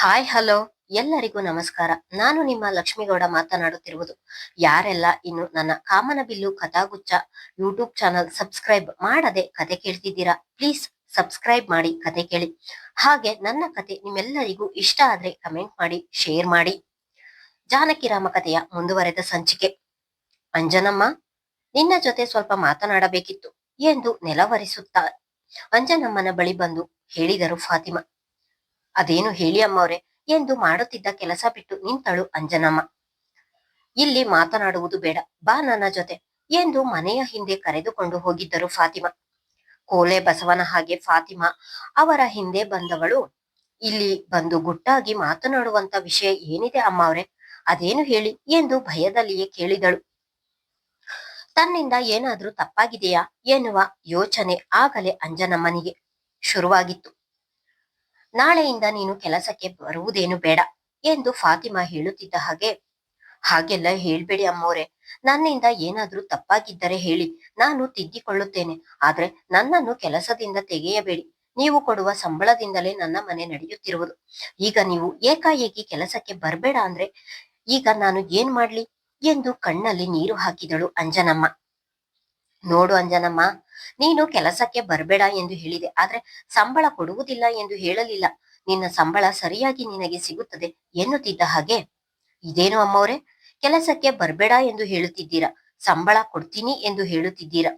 Hi hello ಎಲ್ಲರಿಗೂ ನಮಸ್ಕಾರ. ನಾನು ನಿಮ್ಮ ಲಕ್ಷ್ಮೀಗೌಡ ಮಾತನಾಡುತ್ತಿರುವುದು. ಯಾರೆಲ್ಲ ಇನ್ನು ನನ್ನ ಕಾಮನಬಿಲ್ಲು ಕಥಾಗುಚ್ಛ ಯೂಟ್ಯೂಬ್ ಚಾನಲ್ ಸಬ್ಸ್ಕ್ರೈಬ್ ಮಾಡದೆ ಕತೆ ಕೇಳ್ತಿದ್ದೀರಾ, ಪ್ಲೀಸ್ ಸಬ್ಸ್ಕ್ರೈಬ್ ಮಾಡಿ ಕತೆ ಕೇಳಿ. ಹಾಗೆ ನನ್ನ ಕತೆ ನಿಮ್ಮೆಲ್ಲರಿಗೂ ಇಷ್ಟ ಆದ್ರೆ ಕಮೆಂಟ್ ಮಾಡಿ, ಶೇರ್ ಮಾಡಿ. ಜಾನಕಿ ರಾಮ ಕಥೆಯ ಮುಂದುವರೆದ ಸಂಚಿಕೆ. ಅಂಜನಮ್ಮ, ನಿನ್ನ ಜೊತೆ ಸ್ವಲ್ಪ ಮಾತನಾಡಬೇಕಿತ್ತು ಎಂದು ನೆಲವರಿಸುತ್ತಾ ಅಂಜನಮ್ಮನ ಬಳಿ ಬಂದು ಹೇಳಿದರು ಫಾತಿಮಾ. ಅದೇನು ಹೇಳಿ ಅಮ್ಮವ್ರೆ ಎಂದು ಮಾಡುತ್ತಿದ್ದ ಕೆಲಸ ಬಿಟ್ಟು ನಿಂತಳು ಅಂಜನಮ್ಮ. ಇಲ್ಲಿ ಮಾತನಾಡುವುದು ಬೇಡ, ಬಾ ನನ್ನ ಜೊತೆ ಎಂದು ಮನೆಯ ಹಿಂದೆ ಕರೆದುಕೊಂಡು ಹೋಗಿದ್ದರು ಫಾತಿಮಾ. ಕೋಲೆ ಬಸವನ ಹಾಗೆ ಫಾತಿಮಾ ಅವರ ಹಿಂದೆ ಬಂದವಳು ಇಲ್ಲಿ ಬಂದು ಗುಟ್ಟಾಗಿ ಮಾತನಾಡುವಂತ ವಿಷಯ ಏನಿದೆ ಅಮ್ಮವ್ರೆ, ಅದೇನು ಹೇಳಿ ಎಂದು ಭಯದಲ್ಲಿಯೇ ಕೇಳಿದಳು. ತನ್ನಿಂದ ಏನಾದ್ರೂ ತಪ್ಪಾಗಿದೆಯಾ ಎನ್ನುವ ಯೋಚನೆ ಆಗಲೇ ಅಂಜನಮ್ಮನಿಗೆ ಶುರುವಾಗಿತ್ತು. ನಾಳೆಯಿಂದ ನೀನು ಕೆಲಸಕ್ಕೆ ಬರುವುದೇನು ಬೇಡ ಎಂದು ಫಾತಿಮಾ ಹೇಳುತ್ತಿದ್ದ ಹಾಗೆಲ್ಲ ಹೇಳ್ಬೇಡಿ ಅಮ್ಮೋರೆ, ನನ್ನಿಂದ ಏನಾದ್ರೂ ತಪ್ಪಾಗಿದ್ದರೆ ಹೇಳಿ, ನಾನು ತಿದ್ದಿಕೊಳ್ಳುತ್ತೇನೆ. ಆದ್ರೆ ನನ್ನನ್ನು ಕೆಲಸದಿಂದ ತೆಗೆಯಬೇಡಿ. ನೀವು ಕೊಡುವ ಸಂಬಳದಿಂದಲೇ ನನ್ನ ಮನೆ ನಡೆಯುತ್ತಿರುವುದು. ಈಗ ನೀವು ಏಕಾಏಕಿ ಕೆಲಸಕ್ಕೆ ಬರ್ಬೇಡ ಅಂದ್ರೆ ಈಗ ನಾನು ಏನ್ ಮಾಡ್ಲಿ ಎಂದು ಕಣ್ಣಲ್ಲಿ ನೀರು ಹಾಕಿದಳು ಅಂಜನಮ್ಮ. ನೋಡು ಅಂಜನಮ್ಮ, ನೀನು ಕೆಲಸಕ್ಕೆ ಬರ್ಬೇಡ ಎಂದು ಹೇಳಿದೆ, ಆದ್ರೆ ಸಂಬಳ ಕೊಡುವುದಿಲ್ಲ ಎಂದು ಹೇಳಲಿಲ್ಲ. ನಿನ್ನ ಸಂಬಳ ಸರಿಯಾಗಿ ನಿನಗೆ ಸಿಗುತ್ತದೆ ಎನ್ನುತ್ತಿದ್ದ ಹಾಗೆ, ಇದೇನು ಅಮ್ಮವ್ರೆ, ಕೆಲಸಕ್ಕೆ ಬರ್ಬೇಡ ಎಂದು ಹೇಳುತ್ತಿದ್ದೀರಾ, ಸಂಬಳ ಕೊಡ್ತೀನಿ ಎಂದು ಹೇಳುತ್ತಿದ್ದೀರಾ.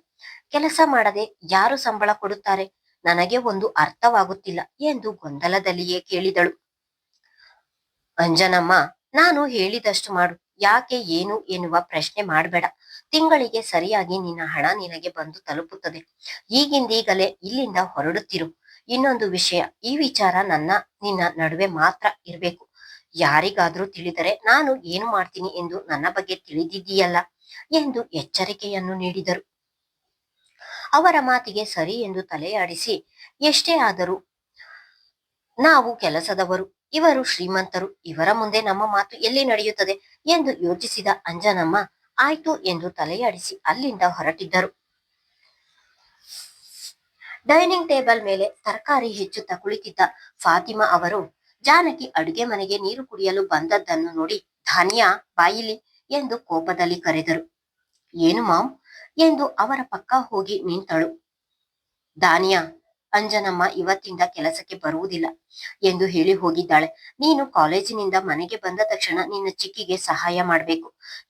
ಕೆಲಸ ಮಾಡದೆ ಯಾರು ಸಂಬಳ ಕೊಡುತ್ತಾರೆ? ನನಗೆ ಒಂದು ಅರ್ಥವಾಗುತ್ತಿಲ್ಲ ಎಂದು ಗೊಂದಲದಲ್ಲಿಯೇ ಕೇಳಿದಳು. ಅಂಜನಮ್ಮ, ನಾನು ಹೇಳಿದಷ್ಟು ಮಾಡು, ಯಾಕೆ ಏನು ಎನ್ನುವ ಪ್ರಶ್ನೆ ಮಾಡಬೇಡ. ತಿಂಗಳಿಗೆ ಸರಿಯಾಗಿ ನಿನ್ನ ಹಣ ನಿನಗೆ ಬಂದು ತಲುಪುತ್ತದೆ. ಈಗಿಂದೀಗಲೇ ಇಲ್ಲಿಂದ ಹೊರಡುತ್ತಿರು. ಇನ್ನೊಂದು ವಿಷಯ, ಈ ವಿಚಾರ ನಿನ್ನ ನಡುವೆ ಮಾತ್ರ ಇರಬೇಕು. ಯಾರಿಗಾದ್ರೂ ತಿಳಿದರೆ ನಾನು ಏನು ಮಾಡ್ತೀನಿ ಎಂದು ನನ್ನ ಬಗ್ಗೆ ತಿಳಿದಿದ್ದೀಯಲ್ಲ ಎಂದು ಎಚ್ಚರಿಕೆಯನ್ನು ನೀಡಿದರು. ಅವರ ಮಾತಿಗೆ ಸರಿ ಎಂದು ತಲೆಯಾಡಿಸಿ, ಎಷ್ಟೇ ಆದರೂ ನಾವು ಕೆಲಸದವರು, ಇವರು ಶ್ರೀಮಂತರು, ಇವರ ಮುಂದೆ ನಮ್ಮ ಮಾತು ಎಲ್ಲಿ ನಡೆಯುತ್ತದೆ ಎಂದು ಯೋಚಿಸಿದ ಅಂಜನಮ್ಮ ಆಯ್ತು ಎಂದು ತಲೆಯಾಡಿಸಿ ಅಲ್ಲಿಂದ ಹೊರಟಿದ್ದರು. ಡೈನಿಂಗ್ ಟೇಬಲ್ ಮೇಲೆ ತರಕಾರಿ ಹೆಚ್ಚುತ್ತಾ ಕುಳಿತಿದ್ದ ಫಾತಿಮಾ ಅವರು ಜಾನಕಿ ಅಡುಗೆ ಮನೆಗೆ ನೀರು ಕುಡಿಯಲು ಬಂದದ್ದನ್ನು ನೋಡಿ, ಧಾನಿಯಾ ಬಾಯಿಲಿ ಎಂದು ಕೋಪದಲ್ಲಿ ಕರೆದರು. ಏನು ಮಾಮ್ ಎಂದು ಅವರ ಪಕ್ಕ ಹೋಗಿ ನಿಂತಳು. ಧಾನಿಯಾ, ಅಂಜನಮ್ಮ ಇವತ್ತಿಂದ ಕೆಲಸಕ್ಕೆ ಬರುವುದಿಲ್ಲ ಎಂದು ಹೇಳಿ ಹೋಗಿದ್ದಾಳೆ. ನೀನು ಕಾಲೇಜಿನಿಂದ ಮನೆಗೆ ಬಂದ ತಕ್ಷಣ ನಿನ್ನ ಚಿಕ್ಕಿಗೆ ಸಹಾಯ ಮಾಡಬೇಕು.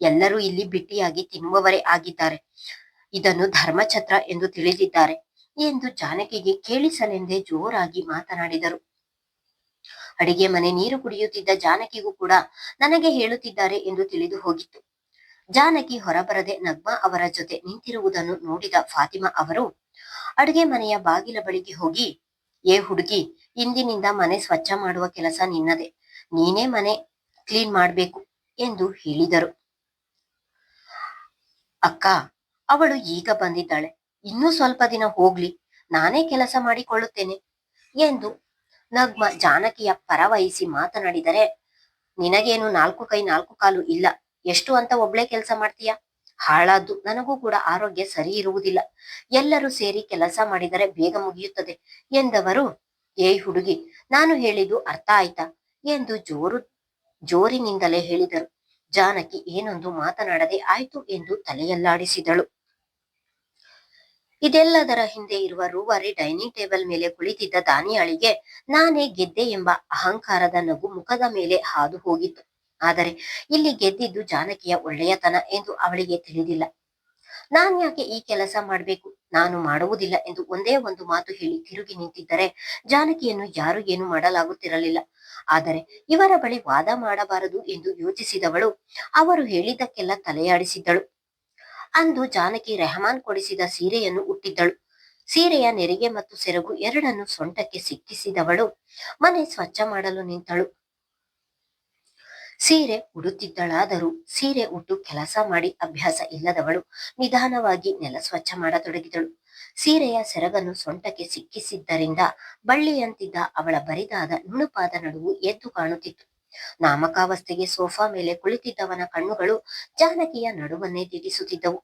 ಎಲ್ಲರೂ ಇಲ್ಲಿ ಬಿಟ್ಟಿಯಾಗಿ ತಿನ್ನುವವರೇ ಆಗಿದ್ದಾರೆ. ಇದನ್ನು ಧರ್ಮಛತ್ರ ಎಂದು ತಿಳಿದಿದ್ದಾರೆ ಎಂದು ಜಾನಕಿಗೆ ಕೇಳಿಸಲೆಂದೇ ಜೋರಾಗಿ ಮಾತನಾಡಿದರು. ಅಡಿಗೆ ಮನೆ ನೀರು ಕುಡಿಯುತ್ತಿದ್ದ ಜಾನಕಿಗೂ ಕೂಡ ನನಗೆ ಹೇಳುತ್ತಿದ್ದಾರೆ ಎಂದು ತಿಳಿದು ಹೋಗಿತ್ತು. ಜಾನಕಿ ಹೊರಬರದೆ ನಗ್ಮಾ ಅವರ ಜೊತೆ ನಿಂತಿರುವುದನ್ನು ನೋಡಿದ ಫಾತಿಮಾ ಅವರು ಅಡುಗೆ ಮನೆಯ ಬಾಗಿಲ ಬಳಿಗೆ ಹೋಗಿ, ಏ ಹುಡುಗಿ, ಇಂದಿನಿಂದ ಮನೆ ಸ್ವಚ್ಛ ಮಾಡುವ ಕೆಲಸ ನಿನ್ನದೇ, ನೀನೇ ಮನೆ ಕ್ಲೀನ್ ಮಾಡ್ಬೇಕು ಎಂದು ಹೇಳಿದರು. ಅಕ್ಕ, ಅವಳು ಈಗ ಬಂದಿದ್ದಾಳೆ, ಇನ್ನೂ ಸ್ವಲ್ಪ ದಿನ ಹೋಗ್ಲಿ, ನಾನೇ ಕೆಲಸ ಮಾಡಿಕೊಳ್ಳುತ್ತೇನೆ ಎಂದು ನಗ್ಮ ಜಾನಕಿಯ ಪರವಹಿಸಿ ಮಾತನಾಡಿದರೆ, ನಿನಗೇನು 4 ಕೈ 4 ಕಾಲು ಇಲ್ಲ, ಎಷ್ಟು ಅಂತ ಒಬ್ಳೆ ಕೆಲಸ ಮಾಡ್ತೀಯ? ಹಾಳಾದ್ದು, ನನಗೂ ಕೂಡ ಆರೋಗ್ಯ ಸರಿ ಇರುವುದಿಲ್ಲ. ಎಲ್ಲರೂ ಸೇರಿ ಕೆಲಸ ಮಾಡಿದರೆ ಬೇಗ ಮುಗಿಯುತ್ತದೆ ಎಂದವರು, ಏ ಹುಡುಗಿ, ನಾನು ಹೇಳಿದ್ದು ಅರ್ಥ ಆಯ್ತಾ ಎಂದು ಜೋರಿನಿಂದಲೇ ಹೇಳಿದರು. ಜಾನಕಿ ಏನೊಂದು ಮಾತನಾಡದೆ ಆಯ್ತು ಎಂದು ತಲೆಯಲ್ಲಾಡಿಸಿದಳು. ಇದೆಲ್ಲದರ ಹಿಂದೆ ಇರುವ ರೂವಾರಿ ಡೈನಿಂಗ್ ಟೇಬಲ್ ಮೇಲೆ ಕುಳಿತಿದ್ದ ದಾನಿಯಾಳಿಗೆ ನಾನೇ ಗೆದ್ದೆ ಎಂಬ ಅಹಂಕಾರದ ನಗು ಮುಖದ ಮೇಲೆ ಹಾದು ಹೋಗಿತ್ತು. ಆದರೆ ಇಲ್ಲಿ ಗೆದ್ದಿದ್ದು ಜಾನಕಿಯ ಒಳ್ಳೆಯತನ ಎಂದು ಅವಳಿಗೆ ತಿಳಿದಿಲ್ಲ. ನಾನ್ಯಾಕೆ ಈ ಕೆಲಸ ಮಾಡ್ಬೇಕು, ನಾನು ಮಾಡುವುದಿಲ್ಲ ಎಂದು ಒಂದೇ ಒಂದು ಮಾತು ಹೇಳಿ ತಿರುಗಿ ನಿಂತಿದ್ದರೆ ಜಾನಕಿಯನ್ನು ಯಾರು ಏನು ಮಾಡಲಾಗುತ್ತಿರಲಿಲ್ಲ. ಆದರೆ ಇವರ ಬಳಿ ವಾದ ಮಾಡಬಾರದು ಎಂದು ಯೋಚಿಸಿದವಳು ಅವರು ಹೇಳಿದ್ದಕ್ಕೆಲ್ಲ ತಲೆಯಾಡಿಸಿದ್ದಳು. ಅಂದು ಜಾನಕಿ ರೆಹಮಾನ್ ಕೊಡಿಸಿದ ಸೀರೆಯನ್ನು ಉಟ್ಟಿದ್ದಳು. ಸೀರೆಯ ನೆರಿಗೆ ಮತ್ತು ಸೆರಗು ಎರಡನ್ನು ಸೊಂಟಕ್ಕೆ ಸಿಕ್ಕಿಸಿದವಳು ಮನೆ ಸ್ವಚ್ಛ ಮಾಡಲು ನಿಂತಳು. ಸೀರೆ ಉಡುತ್ತಿದ್ದಳಾದರೂ ಸೀರೆ ಉಟ್ಟು ಕೆಲಸ ಮಾಡಿ ಅಭ್ಯಾಸ ಇಲ್ಲದವಳು ನಿಧಾನವಾಗಿ ನೆಲ ಸ್ವಚ್ಛ ಮಾಡತೊಡಗಿದಳು. ಸೀರೆಯ ಸೆರಗನ್ನು ಸೊಂಟಕ್ಕೆ ಸಿಕ್ಕಿಸಿದ್ದರಿಂದ ಬಳ್ಳಿಯಂತಿದ್ದ ಅವಳ ಬರಿದಾದ ನುಣುಪಾದ ನಡುವು ಎದ್ದು ಕಾಣುತ್ತಿತ್ತು. ನಾಮಕಾವಸ್ಥೆಗೆ ಸೋಫಾ ಮೇಲೆ ಕುಳಿತಿದ್ದವನ ಕಣ್ಣುಗಳು ಜಾನಕಿಯ ನಡುವನ್ನೇ ದಿಟ್ಟಿಸುತ್ತಿದ್ದವು.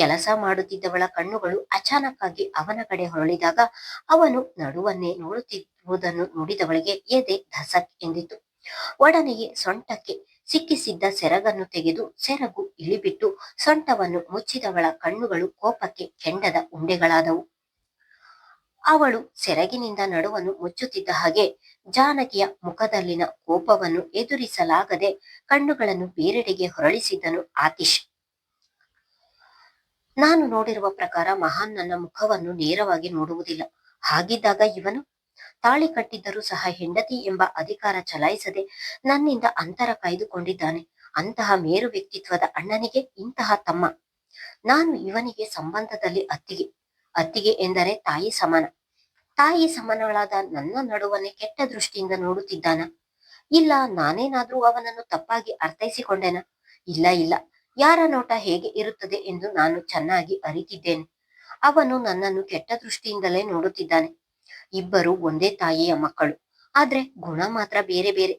ಕೆಲಸ ಮಾಡುತ್ತಿದ್ದವಳ ಕಣ್ಣುಗಳು ಅಚಾನಕ್ಕಾಗಿ ಅವನ ಕಡೆ ಹೊರಳಿದಾಗ ಅವನು ನಡುವನ್ನೇ ನೋಡುತ್ತಿರುವುದನ್ನು ನೋಡಿದವಳಿಗೆ ಎದೆ ಧಸಕ್ ಎಂದಿತು. ಒಡನೆಯೇ ಸೊಂಟಕ್ಕೆ ಸಿಕ್ಕಿಸಿದ್ದ ಸೆರಗನ್ನು ತೆಗೆದು ಸೆರಗು ಇಳಿಬಿಟ್ಟು ಸೊಂಟವನ್ನು ಮುಚ್ಚಿದವಳ ಕಣ್ಣುಗಳು ಕೋಪಕ್ಕೆ ಕೆಂಡದ ಉಂಡೆಗಳಾದವು. ಅವಳು ಸೆರಗಿನಿಂದ ನಡುವನ್ನು ಮುಚ್ಚುತ್ತಿದ್ದ ಹಾಗೆ ಜಾನಕಿಯ ಮುಖದಲ್ಲಿನ ಕೋಪವನ್ನು ಎದುರಿಸಲಾಗದೆ ಕಣ್ಣುಗಳನ್ನು ಬೇರೆಡೆಗೆ ಹೊರಳಿಸಿದ್ದನು ಆತಿಶ್. ನಾನು ನೋಡಿರುವ ಪ್ರಕಾರ ಮಹಾನ್ ನನ್ನ ಮುಖವನ್ನು ನೇರವಾಗಿ ನೋಡುವುದಿಲ್ಲ. ಹಾಗಿದ್ದಾಗ ಇವನು ತಾಳಿ ಕಟ್ಟಿದ್ದರೂ ಸಹ ಹೆಂಡತಿ ಎಂಬ ಅಧಿಕಾರ ಚಲಾಯಿಸದೆ ನನ್ನಿಂದ ಅಂತರ ಕಾಯ್ದುಕೊಂಡಿದ್ದಾನೆ. ಅಂತಹ ಮೇರು ವ್ಯಕ್ತಿತ್ವದ ಅಣ್ಣನಿಗೆ ಇಂತಹ ತಮ್ಮ. ನಾನು ಇವನಿಗೆ ಸಂಬಂಧದಲ್ಲಿ ಅತ್ತಿಗೆ ಎಂದರೆ ತಾಯಿ ಸಮಾನ. ತಾಯಿ ಸಮಾನಗಳಾದ ನನ್ನ ನಡುವನ್ನೇ ಕೆಟ್ಟ ದೃಷ್ಟಿಯಿಂದ ನೋಡುತ್ತಿದ್ದಾನ? ಇಲ್ಲ ನಾನೇನಾದ್ರೂ ಅವನನ್ನು ತಪ್ಪಾಗಿ ಅರ್ಥೈಸಿಕೊಂಡೆನ? ಇಲ್ಲ ಇಲ್ಲ, ಯಾರ ನೋಟ ಹೇಗೆ ಇರುತ್ತದೆ ಎಂದು ನಾನು ಚೆನ್ನಾಗಿ ಅರಿತಿದ್ದೇನೆ. ಅವನು ನನ್ನನ್ನು ಕೆಟ್ಟ ದೃಷ್ಟಿಯಿಂದಲೇ ನೋಡುತ್ತಿದ್ದಾನೆ. ಇಬ್ಬರು ಒಂದೇ ತಾಯಿಯ ಮಕ್ಕಳು, ಆದ್ರೆ ಗುಣ ಮಾತ್ರ ಬೇರೆ ಬೇರೆ.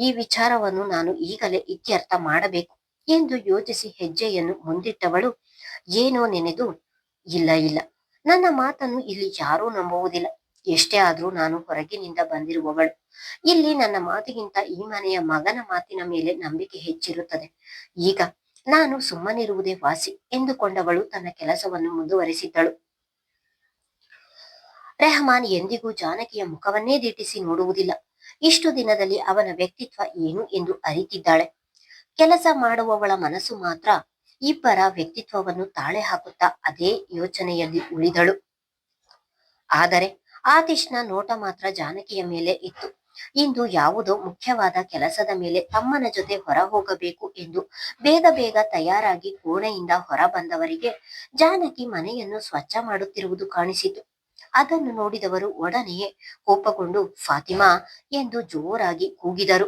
ಈ ವಿಚಾರವನ್ನು ನಾನು ಈಗಲೇ ಇತ್ಯರ್ಥ ಮಾಡಬೇಕು ಎಂದು ಯೋಚಿಸಿ ಹೆಜ್ಜೆಯನ್ನು ಮುಂದಿಟ್ಟವಳು ಏನೋ ನೆನೆದು, ಇಲ್ಲ ಇಲ್ಲ, ನನ್ನ ಮಾತನ್ನು ಇಲ್ಲಿ ಯಾರೂ ನಂಬುವುದಿಲ್ಲ. ಎಷ್ಟೇ ಆದ್ರೂ ನಾನು ಹೊರಗಿನಿಂದ ಬಂದಿರುವವಳು. ಇಲ್ಲಿ ನನ್ನ ಮಾತಿಗಿಂತ ಈ ಮನೆಯ ಮಗನ ಮಾತಿನ ಮೇಲೆ ನಂಬಿಕೆ ಹೆಚ್ಚಿರುತ್ತದೆ. ಈಗ ನಾನು ಸುಮ್ಮನಿರುವುದೇ ವಾಸಿ ಎಂದುಕೊಂಡವಳು ತನ್ನ ಕೆಲಸವನ್ನು ಮುಂದುವರೆಸಿದ್ದಳು. ರೆಹಮಾನ್ ಎಂದಿಗೂ ಜಾನಕಿಯ ಮುಖವನ್ನೇ ದಿಟ್ಟಿಸಿ ನೋಡುವುದಿಲ್ಲ. ಇಷ್ಟು ದಿನದಲ್ಲಿ ಅವನ ವ್ಯಕ್ತಿತ್ವ ಏನು ಎಂದು ಅರಿತಿದ್ದಾಳೆ. ಕೆಲಸ ಮಾಡುವವಳ ಮನಸ್ಸು ಮಾತ್ರ ಇಬ್ಬರ ವ್ಯಕ್ತಿತ್ವವನ್ನು ತಾಳೆ ಹಾಕುತ್ತಾ ಅದೇ ಯೋಚನೆಯಲ್ಲಿ ಉಳಿದಳು. ಆದರೆ ಆತಿಶ್ನ ನೋಟ ಮಾತ್ರ ಜಾನಕಿಯ ಮೇಲೆ ಇತ್ತು. ಇಂದು ಯಾವುದೋ ಮುಖ್ಯವಾದ ಕೆಲಸದ ಮೇಲೆ ತಮ್ಮನ ಜೊತೆ ಹೊರ ಹೋಗಬೇಕು ಎಂದು ಬೇಗ ಬೇಗ ತಯಾರಾಗಿ ಕೋಣೆಯಿಂದ ಹೊರ ಬಂದವರಿಗೆ ಜಾನಕಿ ಮನೆಯನ್ನು ಸ್ವಚ್ಛ ಮಾಡುತ್ತಿರುವುದು ಕಾಣಿಸಿತು. ಅದನ್ನು ನೋಡಿದವರು ಒಡನೆಯೇ ಕೋಪಗೊಂಡು ಫಾತಿಮಾ ಎಂದು ಜೋರಾಗಿ ಕೂಗಿದರು.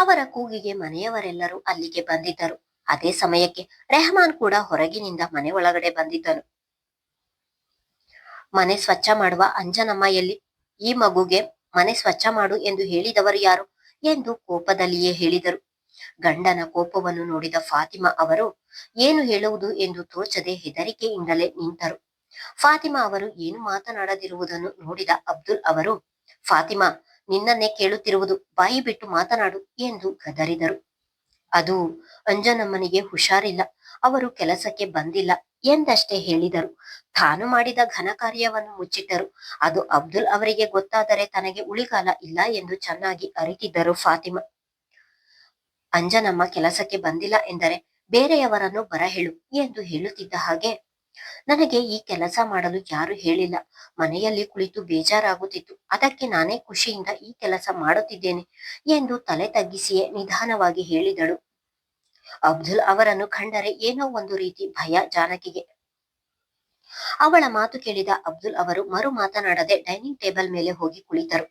ಅವರ ಕೂಗಿಗೆ ಮನೆಯವರೆಲ್ಲರೂ ಅಲ್ಲಿಗೆ ಬಂದಿದ್ದರು. ಅದೇ ಸಮಯಕ್ಕೆ ರೆಹಮಾನ್ ಕೂಡ ಹೊರಗಿನಿಂದ ಮನೆ ಒಳಗಡೆ ಬಂದಿದ್ದನು. ಮನೆ ಸ್ವಚ್ಛ ಮಾಡುವ ಅಂಜನಮ್ಮ ಎಲ್ಲಿ? ಈ ಮಗುಗೆ ಮನೆ ಸ್ವಚ್ಛ ಮಾಡು ಎಂದು ಹೇಳಿದವರು ಯಾರು ಎಂದು ಕೋಪದಲ್ಲಿಯೇ ಹೇಳಿದರು. ಗಂಡನ ಕೋಪವನ್ನು ನೋಡಿದ ಫಾತಿಮಾ ಅವರು ಏನು ಹೇಳುವುದು ಎಂದು ತೋಚದೆ ಹೆದರಿಕೆಯಿಂದಲೇ ನಿಂತರು. ಫಾತಿಮಾ ಅವರು ಏನು ಮಾತನಾಡದಿರುವುದನ್ನು ನೋಡಿದ ಅಬ್ದುಲ್ ಅವರು, ಫಾತಿಮಾ, ನಿನ್ನನ್ನೇ ಕೇಳುತ್ತಿರುವುದು, ಬಾಯಿ ಬಿಟ್ಟು ಮಾತನಾಡು ಎಂದು ಗದರಿದರು. ಅದು ಅಂಜನಮ್ಮನಿಗೆ ಹುಷಾರಿಲ್ಲ, ಅವರು ಕೆಲಸಕ್ಕೆ ಬಂದಿಲ್ಲ ಎಂದಷ್ಟೇ ಹೇಳಿದರು. ತಾನು ಮಾಡಿದ ಘನ ಕಾರ್ಯವನ್ನು ಮುಚ್ಚಿಟ್ಟರು. ಅದು ಅಬ್ದುಲ್ ಅವರಿಗೆ ಗೊತ್ತಾದರೆ ತನಗೆ ಉಳಿಗಾಲ ಇಲ್ಲ ಎಂದು ಚೆನ್ನಾಗಿ ಅರಿತಿದ್ದರು ಫಾತಿಮಾ. ಅಂಜನಮ್ಮ ಕೆಲಸಕ್ಕೆ ಬಂದಿಲ್ಲ ಎಂದರೆ ಬೇರೆಯವರನ್ನು ಬರಹೇಳು ಎಂದು ಹೇಳುತ್ತಿದ್ದ ಹಾಗೆ, ನನಗೆ ಈ ಕೆಲಸ ಮಾಡಲು ಯಾರು ಹೇಳಿಲ್ಲ. ಮನೆಯಲ್ಲಿ ಕುಳಿತು ಬೇಜಾರಾಗುತ್ತಿತ್ತು. ಅದಕ್ಕೆ ನಾನೇ ಖುಷಿಯಿಂದ ಈ ಕೆಲಸ ಮಾಡುತ್ತಿದ್ದೇನೆ ಎಂದು ತಲೆ ತಗ್ಗಿಸಿಯೇ ನಿಧಾನವಾಗಿ ಹೇಳಿದಳು. ಅಬ್ದುಲ್ ಅವರನ್ನು ಕಂಡರೆ ಏನೋ ಒಂದು ರೀತಿ ಭಯ ಜಾನಕಿಗೆ. ಅವಳ ಮಾತು ಕೇಳಿದ ಅಬ್ದುಲ್ ಅವರು ಮರು ಮಾತನಾಡದೆ ಡೈನಿಂಗ್ ಟೇಬಲ್ ಮೇಲೆ ಹೋಗಿ ಕುಳಿತರು.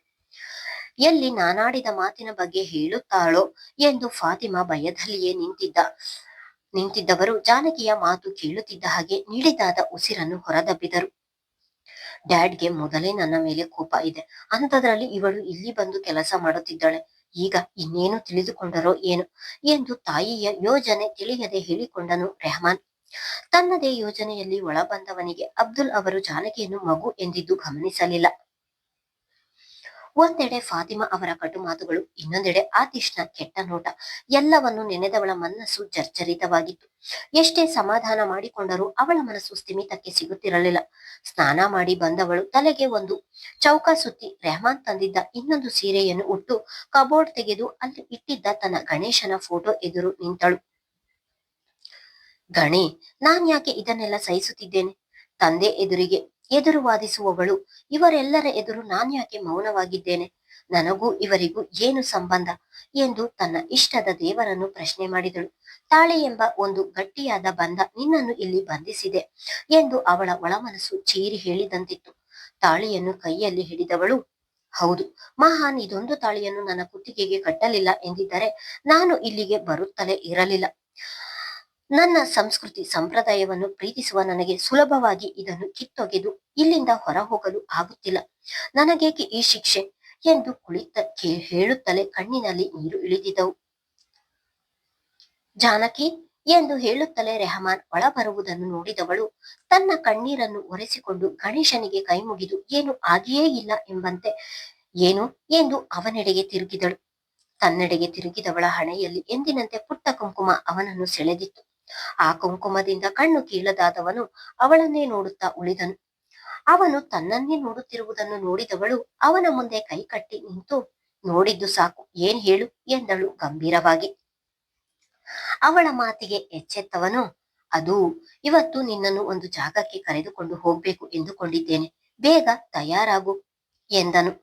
ಎಲ್ಲಿ ನಾನಾಡಿದ ಮಾತಿನ ಬಗ್ಗೆ ಹೇಳುತ್ತಾಳೋ ಎಂದು ಫಾತಿಮಾ ಭಯದಲ್ಲಿಯೇ ನಿಂತಿದ್ದವರು ಜಾನಕಿಯ ಮಾತು ಕೇಳುತ್ತಿದ್ದ ಹಾಗೆ ನಿಡಿದಾದ ಉಸಿರನ್ನು ಹೊರದಬ್ಬಿದರು. ಡ್ಯಾಡ್ಗೆ ಮೊದಲೇ ನನ್ನ ಮೇಲೆ ಕೋಪ ಇದೆ, ಅಂಥದ್ರಲ್ಲಿ ಇವಳು ಇಲ್ಲಿ ಬಂದು ಕೆಲಸ ಮಾಡುತ್ತಿದ್ದಾಳೆ. ಈಗ ಇನ್ನೇನು ತಿಳಿದುಕೊಂಡರೋ ಏನು ಎಂದು ತಾಯಿಯ ಯೋಜನೆ ತಿಳಿಯದೆ ಹೇಳಿಕೊಂಡನು ರೆಹಮಾನ್. ತನ್ನದೇ ಯೋಜನೆಯಲ್ಲಿ ಒಳಬಂದವನಿಗೆ ಅಬ್ದುಲ್ ಅವರು ಜಾನಕಿಯನ್ನು ಮಗು ಎಂದಿದ್ದು ಗಮನಿಸಲಿಲ್ಲ. ಒಂದೆಡೆ ಫಾತಿಮಾ ಅವರ ಕಟು ಮಾತುಗಳು, ಇನ್ನೊಂದೆಡೆ ಆತಿಶ್ನ ಕೆಟ್ಟ ನೋಟ, ಎಲ್ಲವನ್ನು ನೆನೆದವಳ ಮನಸ್ಸು ಜರ್ಜರಿತವಾಗಿತ್ತು. ಎಷ್ಟೇ ಸಮಾಧಾನ ಮಾಡಿಕೊಂಡರೂ ಅವಳ ಮನಸ್ಸು ಸ್ಥಿಮಿತಕ್ಕೆ ಸಿಗುತ್ತಿರಲಿಲ್ಲ. ಸ್ನಾನ ಮಾಡಿ ಬಂದವಳು ತಲೆಗೆ ಒಂದು ಚೌಕ ಸುತ್ತಿ ರೆಹಮಾನ್ ತಂದಿದ್ದ ಇನ್ನೊಂದು ಸೀರೆಯನ್ನು ಉಟ್ಟು ಕಬೋರ್ಡ್ ತೆಗೆದು ಅಲ್ಲಿ ಇಟ್ಟಿದ್ದ ತನ್ನ ಗಣೇಶನ ಫೋಟೋ ಎದುರು ನಿಂತಳು. ಗಣಿ, ನಾನ್ ಯಾಕೆ ಇದನ್ನೆಲ್ಲ ಸಹಿಸುತ್ತಿದ್ದೇನೆ? ತಂದೆ ಎದುರು ವಾದಿಸುವವಳು, ಇವರೆಲ್ಲರ ಎದುರು ನಾನು ಯಾಕೆ ಮೌನವಾಗಿದ್ದೇನೆ? ನನಗೂ ಇವರಿಗೂ ಏನು ಸಂಬಂಧ ಎಂದು ತನ್ನ ಇಷ್ಟದ ದೇವರನ್ನು ಪ್ರಶ್ನೆ ಮಾಡಿದಳು. ತಾಳೆ ಎಂಬ ಒಂದು ಗಟ್ಟಿಯಾದ ಬಂಧ ನಿನ್ನನ್ನು ಇಲ್ಲಿ ಬಂಧಿಸಿದೆ ಎಂದು ಅವಳ ಒಳಮನಸ್ಸು ಚೀರಿ ಹೇಳಿದಂತಿತ್ತು. ತಾಳಿಯನ್ನು ಕೈಯಲ್ಲಿ ಹಿಡಿದವಳು, ಹೌದು, ಮಹಾನ್ ಇದೊಂದು ತಾಳಿಯನ್ನು ನನ್ನ ಕುತ್ತಿಗೆಗೆ ಕಟ್ಟಲಿಲ್ಲ ಎಂದಿದ್ದರೆ ನಾನು ಇಲ್ಲಿಗೆ ಬರುತ್ತಲೇ ಇರಲಿಲ್ಲ. ನನ್ನ ಸಂಸ್ಕೃತಿ ಸಂಪ್ರದಾಯವನ್ನು ಪ್ರೀತಿಸುವ ನನಗೆ ಸುಲಭವಾಗಿ ಇದನ್ನು ಕಿತ್ತೊಗೆದು ಇಲ್ಲಿಂದ ಹೊರ ಹೋಗಲು ಆಗುತ್ತಿಲ್ಲ. ನನಗೇಕೆ ಈ ಶಿಕ್ಷೆ ಎಂದು ಹೇಳುತ್ತಲೇ ಕಣ್ಣಿನಲ್ಲಿ ನೀರು ಇಳಿದಿದ್ದವು. ಜಾನಕಿ ಎಂದು ಹೇಳುತ್ತಲೇ ರೆಹಮಾನ್ ಒಳ ಬರುವುದನ್ನು ನೋಡಿದವಳು ತನ್ನ ಕಣ್ಣೀರನ್ನು ಒರೆಸಿಕೊಂಡು ಗಣೇಶನಿಗೆ ಕೈ ಮುಗಿದು ಏನು ಆಗಿಯೇ ಇಲ್ಲ ಎಂಬಂತೆ ಏನು ಎಂದು ಅವನೆಡೆಗೆ ತಿರುಗಿದಳು. ತನ್ನೆಡೆಗೆ ತಿರುಗಿದವಳ ಹಣೆಯಲ್ಲಿ ಎಂದಿನಂತೆ ಪುಟ್ಟ ಕುಂಕುಮ ಅವನನ್ನು ಸೆಳೆದಿತ್ತು. ಆ ಕುಂಕುಮದಿಂದ ಕಣ್ಣು ಕೀಳದಾದವನು ಅವಳನ್ನೇ ನೋಡುತ್ತಾ ಉಳಿದನು. ಅವನು ತನ್ನನ್ನೇ ನೋಡುತ್ತಿರುವುದನ್ನು ನೋಡಿದವಳು ಅವನ ಮುಂದೆ ಕೈ ಕಟ್ಟಿ ನಿಂತು, ನೋಡಿದ್ದು ಸಾಕು, ಏನ್ ಹೇಳು ಎಂದಳು ಗಂಭೀರವಾಗಿ. ಅವಳ ಮಾತಿಗೆ ಎಚ್ಚೆತ್ತವನು, ಅದು ಇವತ್ತು ನಿನ್ನನ್ನು ಒಂದು ಜಾಗಕ್ಕೆ ಕರೆದುಕೊಂಡು ಹೋಗ್ಬೇಕು ಎಂದುಕೊಂಡಿದ್ದೇನೆ, ಬೇಗ ತಯಾರಾಗು ಎಂದನು.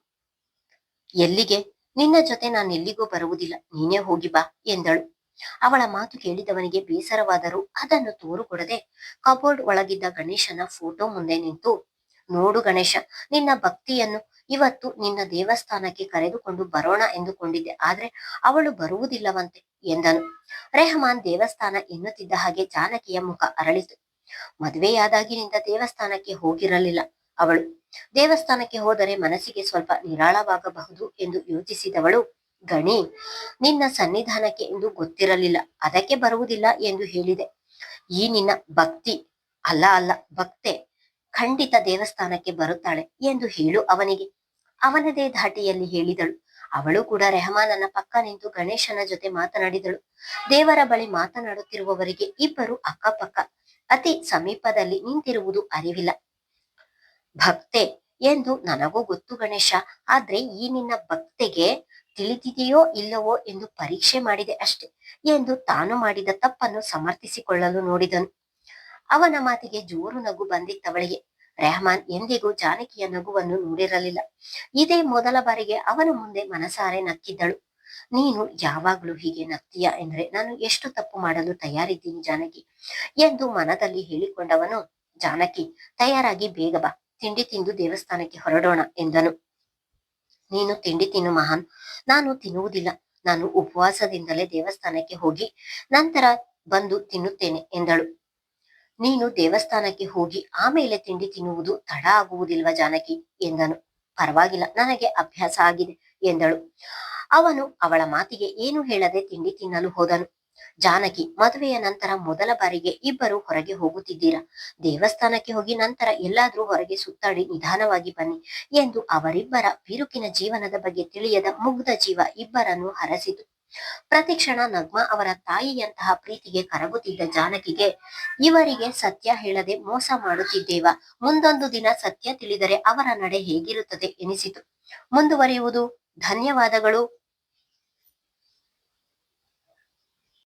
ಎಲ್ಲಿಗೆ? ನಿನ್ನ ಜೊತೆ ನಾನೆಲ್ಲಿಗೂ ಬರುವುದಿಲ್ಲ, ನೀನೇ ಹೋಗಿ ಬಾ ಎಂದಳು. ಅವಳ ಮಾತು ಕೇಳಿದವನಿಗೆ ಬೇಸರವಾದರೂ ಅದನ್ನು ತೋರುಕೊಡದೆ ಕಬೋರ್ಡ್ ಒಳಗಿದ್ದ ಗಣೇಶನ ಫೋಟೋ ಮುಂದೆ ನಿಂತು, ನೋಡು ಗಣೇಶ, ನಿನ್ನ ಭಕ್ತಿಯನ್ನು ಇವತ್ತು ನಿನ್ನ ದೇವಸ್ಥಾನಕ್ಕೆ ಕರೆದುಕೊಂಡು ಬರೋಣ ಎಂದುಕೊಂಡಿದ್ದೆ, ಆದ್ರೆ ಅವಳು ಬರುವುದಿಲ್ಲವಂತೆ ಎಂದನು. ರೆಹಮಾನ್ ದೇವಸ್ಥಾನ ಎನ್ನುತ್ತಿದ್ದ ಹಾಗೆ ಜಾನಕಿಯ ಮುಖ ಅರಳಿತು. ಮದುವೆಯಾದಾಗಿನಿಂದ ದೇವಸ್ಥಾನಕ್ಕೆ ಹೋಗಿರಲಿಲ್ಲ ಅವಳು. ದೇವಸ್ಥಾನಕ್ಕೆ ಹೋದರೆ ಮನಸ್ಸಿಗೆ ಸ್ವಲ್ಪ ನಿರಾಳವಾಗಬಹುದು ಎಂದು ಯೋಚಿಸಿದವಳು, ಗಣಿ, ನಿನ್ನ ಸನ್ನಿಧಾನಕ್ಕೆ ಎಂದು ಗೊತ್ತಿರಲಿಲ್ಲ, ಅದಕ್ಕೆ ಬರುವುದಿಲ್ಲ ಎಂದು ಹೇಳಿದೆ. ಈ ನಿನ್ನ ಭಕ್ತಿ ಅಲ್ಲ ಅಲ್ಲ ಭಕ್ತೆ ಖಂಡಿತ ದೇವಸ್ಥಾನಕ್ಕೆ ಬರುತ್ತಾಳೆ ಎಂದು ಹೇಳು ಅವನಿಗೆ. ಅವನದೇ ಧಾಟಿಯಲ್ಲಿ ಹೇಳಿದಳು. ಅವಳು ಕೂಡ ರೆಹಮಾನನ ಪಕ್ಕ ನಿಂತು ಗಣೇಶನ ಜೊತೆ ಮಾತನಾಡಿದಳು. ದೇವರ ಬಳಿ ಮಾತನಾಡುತ್ತಿರುವವರಿಗೆ ಇಬ್ಬರು ಅಕ್ಕಪಕ್ಕ ಅತಿ ಸಮೀಪದಲ್ಲಿ ನಿಂತಿರುವುದು ಅರಿವಿಲ್ಲ. ಭಕ್ತೆ ಎಂದು ನನಗೂ ಗೊತ್ತು ಗಣೇಶ, ಆದ್ರೆ ಈ ನಿನ್ನ ಭಕ್ತೆಗೆ ತಿಳಿದಿದೆಯೋ ಇಲ್ಲವೋ ಎಂದು ಪರೀಕ್ಷೆ ಮಾಡಿದೆ ಅಷ್ಟೆ ಎಂದು ತಾನು ಮಾಡಿದ ತಪ್ಪನ್ನು ಸಮರ್ಥಿಸಿಕೊಳ್ಳಲು ನೋಡಿದನು. ಅವನ ಮಾತಿಗೆ ಜೋರು ನಗು ಬಂದಿತ್ತವಳಿಗೆ. ರೆಹಮಾನ್ ಎಂದಿಗೂ ಜಾನಕಿಯ ನಗುವನ್ನು ನೋಡಿರಲಿಲ್ಲ. ಇದೇ ಮೊದಲ ಬಾರಿಗೆ ಅವನ ಮುಂದೆ ಮನಸಾರೆ ನಕ್ಕಿದ್ದಳು. ನೀನು ಯಾವಾಗ್ಲೂ ಹೀಗೆ ನಗ್ತೀಯ ಎಂದ್ರೆ ನಾನು ಎಷ್ಟು ತಪ್ಪು ಮಾಡಲು ತಯಾರಿದ್ದೀನಿ ಜಾನಕಿ ಎಂದು ಮನದಲ್ಲಿ ಹೇಳಿಕೊಂಡವನು, ಜಾನಕಿ ತಯಾರಾಗಿ ಬೇಗ ಬಾ, ತಿಂಡಿ ತಿಂದು ದೇವಸ್ಥಾನಕ್ಕೆ ಹೊರಡೋಣ ಎಂದನು. ನೀನು ತಿಂಡಿ ತಿನ್ನು ಮಹಾನ್, ನಾನು ತಿನ್ನುವುದಿಲ್ಲ, ನಾನು ಉಪವಾಸದಿಂದಲೇ ದೇವಸ್ಥಾನಕ್ಕೆ ಹೋಗಿ ನಂತರ ಬಂದು ತಿನ್ನುತ್ತೇನೆ ಎಂದಳು. ನೀನು ದೇವಸ್ಥಾನಕ್ಕೆ ಹೋಗಿ ಆಮೇಲೆ ತಿಂಡಿ ತಿನ್ನುವುದು ತಡ ಆಗುವುದಿಲ್ವಾ ಜಾನಕಿ ಎಂದನು. ಪರವಾಗಿಲ್ಲ, ನನಗೆ ಅಭ್ಯಾಸ ಆಗಿದೆ ಎಂದಳು. ಅವನು ಅವಳ ಮಾತಿಗೆ ಏನು ಹೇಳದೆ ತಿಂಡಿ ತಿನ್ನಲು ಹೋದನು. ಜಾನಕಿ, ಮದುವೆಯ ನಂತರ ಮೊದಲ ಬಾರಿಗೆ ಇಬ್ಬರು ಹೊರಗೆ ಹೋಗುತ್ತಿದ್ದೀರಾ, ದೇವಸ್ಥಾನಕ್ಕೆ ಹೋಗಿ ನಂತರ ಎಲ್ಲಾದ್ರೂ ಹೊರಗೆ ಸುತ್ತಾಡಿ ನಿಧಾನವಾಗಿ ಬನ್ನಿ ಎಂದು ಅವರಿಬ್ಬರ ಬಿರುಕಿನ ಜೀವನದ ಬಗ್ಗೆ ತಿಳಿಯದ ಮುಗ್ಧ ಜೀವ ಇಬ್ಬರನ್ನು ಹರಸಿತು. ಪ್ರತಿಕ್ಷಣ ನಗ್ಮಾ ಅವರ ತಾಯಿಯಂತಹ ಪ್ರೀತಿಗೆ ಕರಗುತ್ತಿದ್ದ ಜಾನಕಿಗೆ ಇವರಿಗೆ ಸತ್ಯ ಹೇಳದೆ ಮೋಸ ಮಾಡುತ್ತಿದ್ದೇವ, ಮುಂದೊಂದು ದಿನ ಸತ್ಯ ತಿಳಿದರೆ ಅವರ ನಡೆ ಹೇಗಿರುತ್ತದೆ ಎನಿಸಿತು. ಮುಂದುವರಿಯುವುದು. ಧನ್ಯವಾದಗಳು.